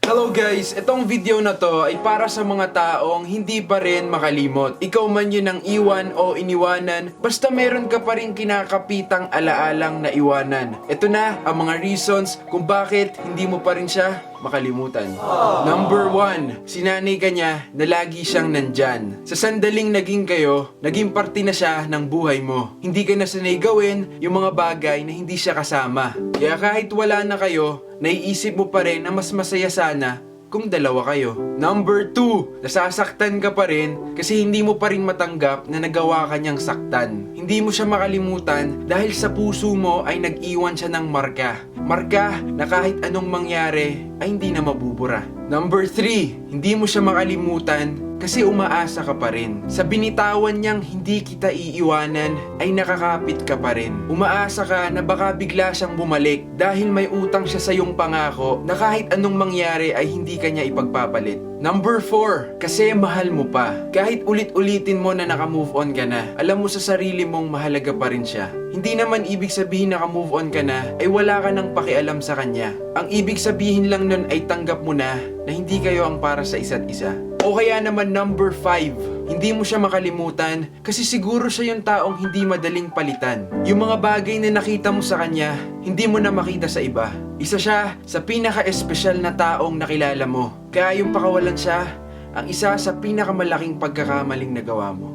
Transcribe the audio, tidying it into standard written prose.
Hello guys! Itong video na to ay para sa mga taong hindi pa rin makalimot. Ikaw man yun ang iwan o iniwanan, basta meron ka pa rin kinakapitang alaalang na iwanan. Ito na ang mga reasons kung bakit hindi mo pa rin siya makalimutan. Number 1, sinanay ka niya na lagi siyang nandyan. Sa sandaling naging kayo, naging parte na siya ng buhay mo. Hindi ka na sanay gawin yung mga bagay na hindi siya kasama. Kaya kahit wala na kayo, naiisip mo pa rin na mas masaya sana kung dalawa kayo. Number 2, nasasaktan ka pa rin kasi hindi mo pa rin matanggap na nagawa ka niyang saktan. Hindi mo siya makalimutan dahil sa puso mo ay nag-iwan siya ng marka. Marka na kahit anong mangyari ay hindi na mabubura. Number 3, hindi mo siya makalimutan kasi umaasa ka pa rin. Sa binitawan niyang hindi kita iiwanan ay nakakapit ka pa rin. Umaasa ka na baka bigla siyang bumalik dahil may utang siya sa iyong pangako na kahit anong mangyari ay hindi ka niya ipagpapalit. Number 4, kasi mahal mo pa. Kahit ulit-ulitin mo na naka-move on ka na, alam mo sa sarili mong mahalaga pa rin siya. Hindi naman ibig sabihin naka-move on ka na ay wala ka nang pakialam sa kanya. Ang ibig sabihin lang nun ay tanggap mo na hindi kayo ang para sa isa't isa. O kaya naman number 5, hindi mo siya makalimutan kasi siguro siya yung taong hindi madaling palitan. Yung mga bagay na nakita mo sa kanya, hindi mo na makita sa iba. Isa siya sa pinaka-espesyal na taong nakilala mo. Kaya yung pakawalan siya, ang isa sa pinakamalaking pagkakamaling nagawa mo.